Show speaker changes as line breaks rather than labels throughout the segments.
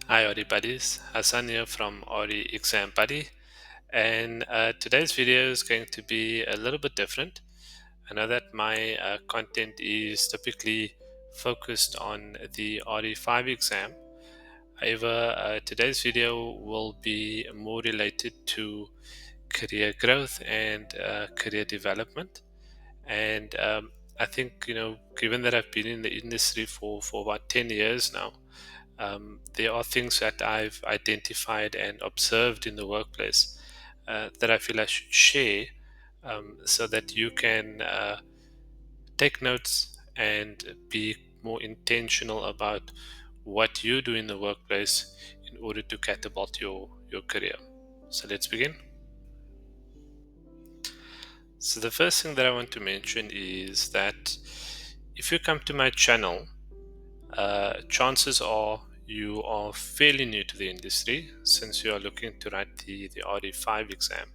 Hi Audi buddies, Hassan here from Audi Exam Buddy, and today's video is going to be a little bit different. I know that my content is typically focused on the Audi 5 exam. However, today's video will be more related to career growth and career development. And I think, given that I've been in the industry for about 10 years now, there are things that I've identified and observed in the workplace that I feel I should share so that you can take notes and be more intentional about what you do in the workplace in order to catapult your career. So let's begin. So, the first thing that I want to mention is that if you come to my channel, chances are you are fairly new to the industry since you are looking to write the RD5 exam.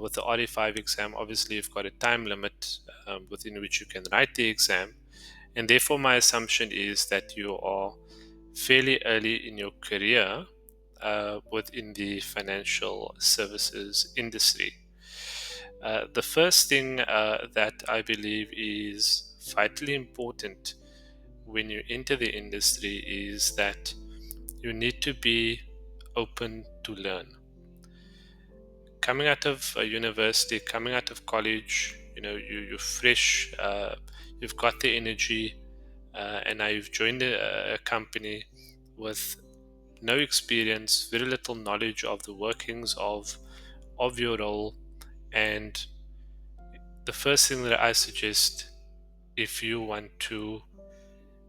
With the RD5 exam, obviously, you've got a time limit within which you can write the exam, and therefore, my assumption is that you are fairly early in your career within the financial services industry. The first thing that I believe is vitally important when you enter the industry is that you need to be open to learn. Coming out of a university, coming out of college, you're fresh, you've got the energy, and now you've joined a company with no experience, very little knowledge of the workings of your role. And the first thing that I suggest, if you want to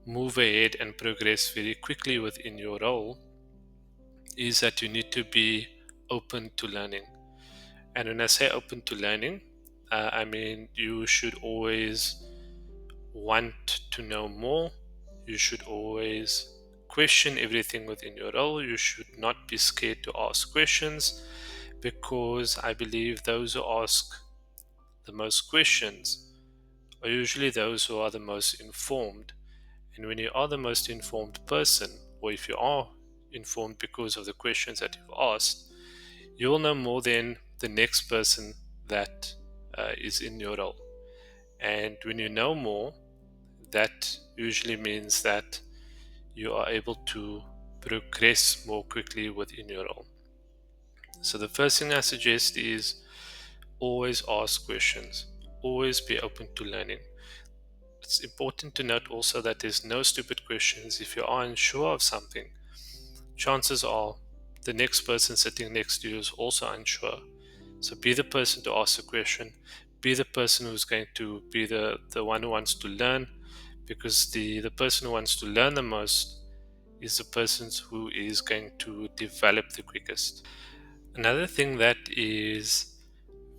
move ahead and progress very quickly within your role, is that you need to be open to learning. And when I say open to learning, I mean you should always want to know more. You should always question everything within your role. You should not be scared to ask questions, because I believe those who ask the most questions are usually those who are the most informed. And when you are the most informed person, or if you are informed because of the questions that you've asked, you will know more than the next person that is in your role. And when you know more, that usually means that you are able to progress more quickly within your role. So, the first thing I suggest is always ask questions, always be open to learning. It's important to note also that there's no stupid questions. If you are unsure of something, chances are the next person sitting next to you is also unsure. So be the person to ask the question, be the person who's going to be the one who wants to learn, because the person who wants to learn the most is the person who is going to develop the quickest. Another thing that is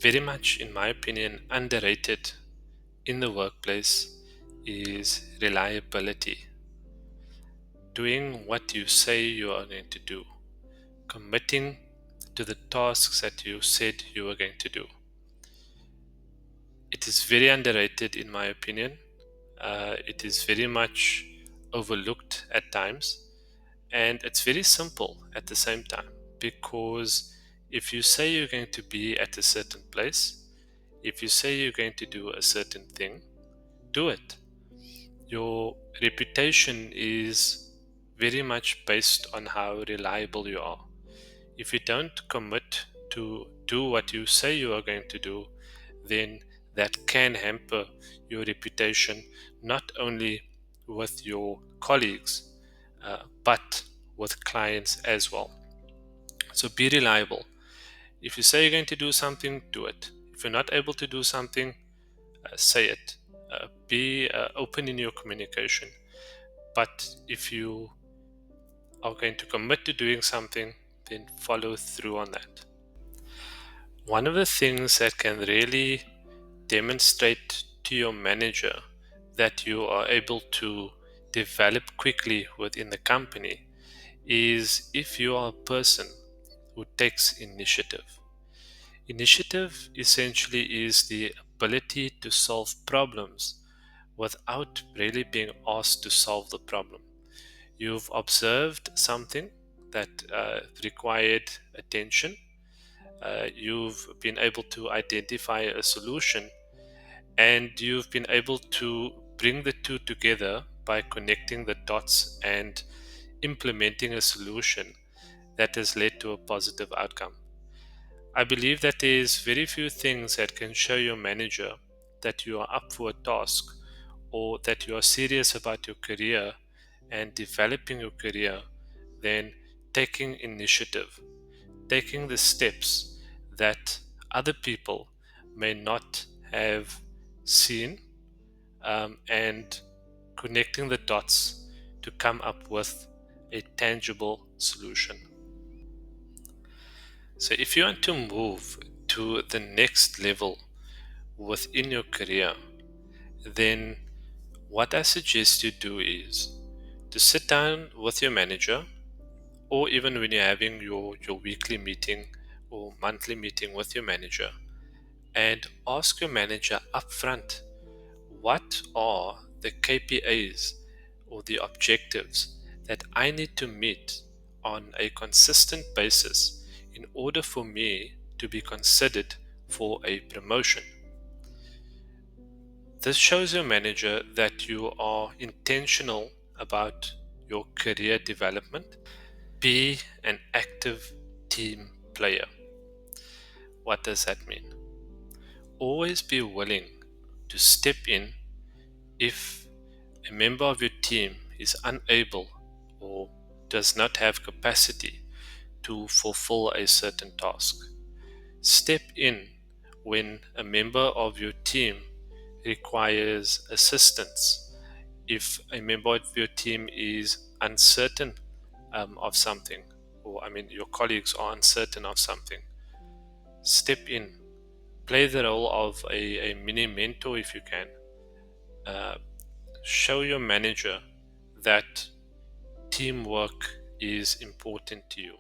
very much, in my opinion, underrated in the workplace is reliability. Doing what you say you are going to do, committing to the tasks that you said you were going to do. It is very underrated, in my opinion. It is very much overlooked at times, and it's very simple at the same time, because if you say you're going to be at a certain place, if you say you're going to do a certain thing, do it. Your reputation is very much based on how reliable you are. If you don't commit to do what you say you are going to do, then that can hamper your reputation, not only with your colleagues, but with clients as well. So be reliable. If you say you're going to do something, do it. If you're not able to do something, say it. Be open in your communication. But if you are going to commit to doing something, then follow through on that. One of the things that can really demonstrate to your manager that you are able to develop quickly within the company is if you are a person who takes initiative. Initiative essentially is the ability to solve problems without really being asked to solve the problem. You've observed something that required attention. You've been able to identify a solution, and you've been able to bring the two together by connecting the dots and implementing a solution that has led to a positive outcome. I believe that there's very few things that can show your manager that you are up for a task or that you are serious about your career and developing your career than taking initiative, taking the steps that other people may not have seen, and connecting the dots to come up with a tangible solution. So, if you want to move to the next level within your career, then what I suggest you do is to sit down with your manager, or even when you're having your weekly meeting or monthly meeting with your manager, and ask your manager upfront, what are the KPIs or the objectives that I need to meet on a consistent basis in order for me to be considered for a promotion. This shows your manager that you are intentional about your career development. Be an active team player. What does that mean? Always be willing to step in if a member of your team is unable or does not have capacity to fulfill a certain task. Step in when a member of your team requires assistance. If a member of your team is uncertain of something, or your colleagues are uncertain of something, step in. Play the role of a mini mentor if you can. Uh, Show your manager that teamwork is important to you.